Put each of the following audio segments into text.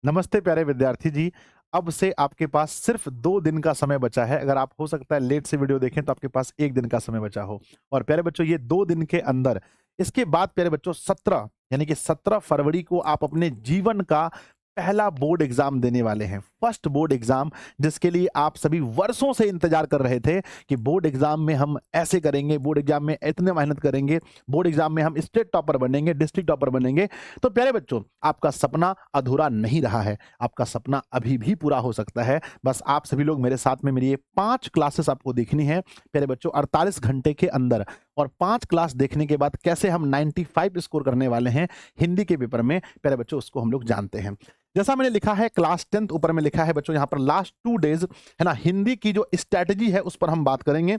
नमस्ते प्यारे विद्यार्थी जी। अब से आपके पास सिर्फ 2 दिन का समय बचा है। अगर आप हो सकता है लेट से वीडियो देखें तो आपके पास 1 दिन का समय बचा हो। और प्यारे बच्चों ये 2 दिन के अंदर इसके बाद प्यारे बच्चों 17 यानी कि 17 फरवरी को आप अपने जीवन का पहला बोर्ड एग्ज़ाम देने वाले हैं। फर्स्ट बोर्ड एग्ज़ाम जिसके लिए आप सभी वर्षों से इंतज़ार कर रहे थे कि बोर्ड एग्ज़ाम में हम ऐसे करेंगे, बोर्ड एग्ज़ाम में इतने मेहनत करेंगे, बोर्ड एग्ज़ाम में हम स्टेट टॉपर बनेंगे, डिस्ट्रिक्ट टॉपर बनेंगे। तो प्यारे बच्चों आपका सपना अधूरा नहीं रहा है, आपका सपना अभी भी पूरा हो सकता है। बस आप सभी लोग मेरे साथ में मेरी ये 5 क्लासेस आपको देखनी है प्यारे बच्चों 48 घंटे के अंदर। और 5 क्लास देखने के बाद कैसे हम 95 स्कोर करने वाले हैं हिंदी के पेपर में प्यारे बच्चों उसको हम लोग जानते हैं। जैसा मैंने लिखा है क्लास 10th ऊपर में लिखा है बच्चों यहाँ पर लास्ट 2 डेज है ना, हिंदी की जो स्ट्रैटेजी है उस पर हम बात करेंगे।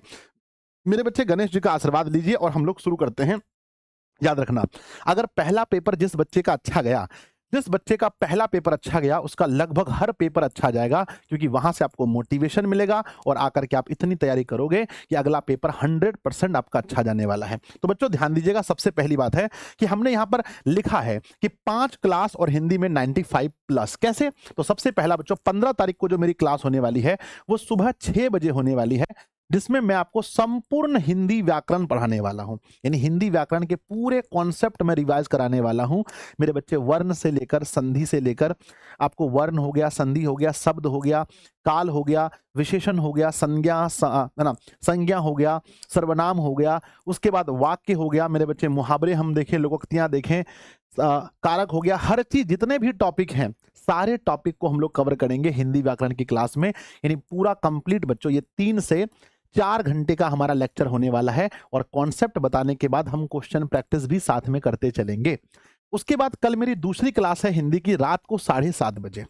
मेरे बच्चे गणेश जी का आशीर्वाद लीजिए और हम लोग शुरू करते हैं। याद रखना, अगर पहला पेपर जिस बच्चे का अच्छा गया, जिस बच्चे का पहला पेपर अच्छा गया उसका लगभग हर पेपर अच्छा जाएगा, क्योंकि वहां से आपको मोटिवेशन मिलेगा और आकर के आप इतनी तैयारी करोगे कि अगला पेपर 100% आपका अच्छा जाने वाला है। तो बच्चों ध्यान दीजिएगा, सबसे पहली बात है कि हमने यहां पर लिखा है कि 5 क्लास और हिंदी में 95 प्लस कैसे। तो सबसे पहला बच्चों 15 तारीख को जो मेरी क्लास होने वाली है वो सुबह 6 बजे होने वाली है, जिसमें मैं आपको संपूर्ण हिंदी व्याकरण पढ़ाने वाला हूं। यानी हिंदी व्याकरण के पूरे कॉन्सेप्ट में रिवाइज कराने वाला हूं। मेरे बच्चे वर्ण से लेकर संधि से लेकर आपको वर्ण हो गया, संधि हो गया, शब्द हो गया, काल हो गया, विशेषण हो गया, है ना, संज्ञा हो गया, सर्वनाम हो गया, उसके बाद वाक्य हो गया। मेरे बच्चे मुहावरे हम देखें, लोकोक्तियां देखें, कारक हो गया, हर चीज जितने भी टॉपिक हैं सारे टॉपिक को हम लोग कवर करेंगे हिंदी व्याकरण की क्लास में। यानी पूरा कंप्लीट बच्चों ये 3 से 4 घंटे का हमारा लेक्चर होने वाला है। और कॉन्सेप्ट बताने के बाद हम क्वेश्चन प्रैक्टिस भी साथ में करते चलेंगे। उसके बाद कल मेरी दूसरी क्लास है हिंदी की, रात को 7:30 बजे,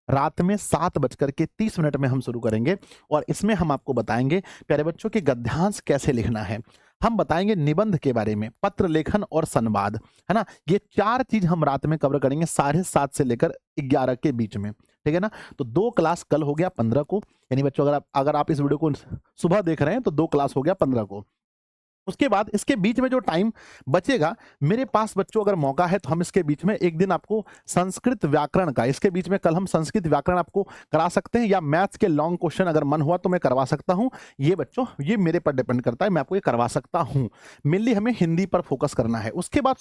रात में 7:30 में हम शुरू करेंगे। और इसमें हम आपको बताएंगे प्यारे बच्चों के गद्यांश कैसे लिखना है, हम बताएंगे निबंध के बारे में, पत्र लेखन और संवाद, है ना। ये 4 चीज हम रात में कवर करेंगे 7:30 से लेकर 11 के बीच में, ठीक है ना। तो 2 क्लास कल हो गया 15 को। यानी बच्चों अगर आप इस वीडियो को सुबह देख रहे हैं तो 2 क्लास हो गया 15 को। उसके बाद इसके बीच में जो टाइम बचेगा मेरे पास बच्चों, अगर मौका है तो हम इसके बीच में एक दिन आपको संस्कृत व्याकरण का, इसके बीच में कल हम संस्कृत व्याकरण आपको करा सकते हैं, या मैथ्स के लॉन्ग क्वेश्चन अगर मन हुआ तो मैं करवा सकता हूं। ये बच्चों ये मेरे पर डिपेंड करता है, मैं आपको ये करवा सकता हूं। मेनली हमें हिंदी पर फोकस करना है। उसके बाद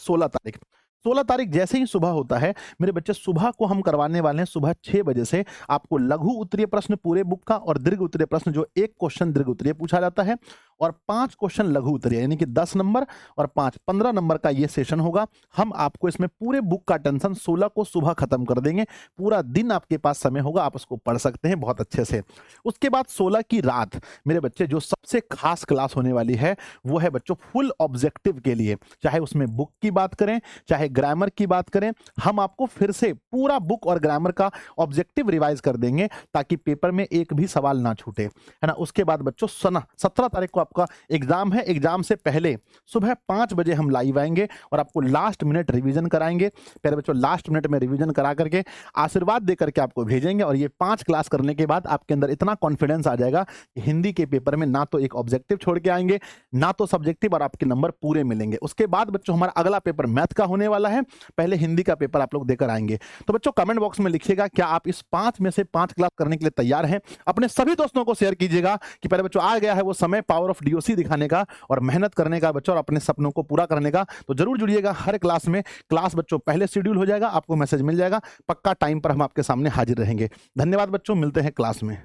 16 तारीख जैसे ही सुबह होता है मेरे बच्चे, सुबह को हम करवाने वाले हैं सुबह 6 बजे से आपको लघु उत्तरीय प्रश्न पूरे बुक का और दीर्घ उत्तरीय प्रश्न, जो 1 क्वेश्चन दीर्घ उत्तरीय पूछा जाता है और 5 क्वेश्चन लघु उत्तरीय, यानी कि 10 नंबर और 5 15 नंबर का ये सेशन होगा। हम आपको इसमें पूरे बुक का टेंशन 16 को सुबह खत्म कर देंगे। पूरा दिन आपके पास समय होगा, आप उसको पढ़ सकते हैं बहुत अच्छे से। उसके बाद 16 की रात मेरे बच्चे जो सबसे खास क्लास होने वाली है वो है बच्चों फुल ऑब्जेक्टिव के लिए, चाहे उसमें बुक की बात करें चाहे ग्रामर की बात करें, हम आपको फिर से पूरा बुक और ग्रामर का ऑब्जेक्टिव रिवाइज कर देंगे ताकि पेपर में एक भी सवाल ना छूटे, है ना। उसके बाद बच्चों 17 तारीख को आपका एग्जाम है। एग्जाम से पहले सुबह 5 बजे हम लाइव आएंगे और आपको लास्ट मिनट रिवीजन कराएंगे। प्यारे बच्चों लास्ट मिनट में रिवीजन करा करके आशीर्वाद दे करके आपको भेजेंगे। और ये 5 क्लास करने के बाद आपके अंदर इतना कॉन्फिडेंस आ जाएगा कि हिंदी के पेपर में ना तो एक ऑब्जेक्टिव छोड़ के आएंगे ना तो सब्जेक्टिव, और आपके नंबर पूरे मिलेंगे। उसके बाद बच्चों हमारा अगला पेपर मैथ का होने वाला है, पहले हिंदी का पेपर आप लोग देकर आएंगे। तो बच्चों कमेंट बॉक्स में लिखिएगा क्या आप इस 5 में से 5 क्लास करने के लिए तैयार हैं। अपने सभी दोस्तों को शेयर कीजिएगा कि पहले बच्चों आ गया है वो समय पावर ऑफ डीओसी दिखाने का और मेहनत करने का बच्चों, और अपने सपनों को पूरा करने का। तो जरूर जुड़िएगा हर क्लास में। क्लास बच्चों पहले शेड्यूल हो जाएगा, आपको मैसेज मिल जाएगा, पक्का टाइम पर हम आपके सामने हाजिर रहेंगे। धन्यवाद बच्चों, मिलते हैं क्लास में।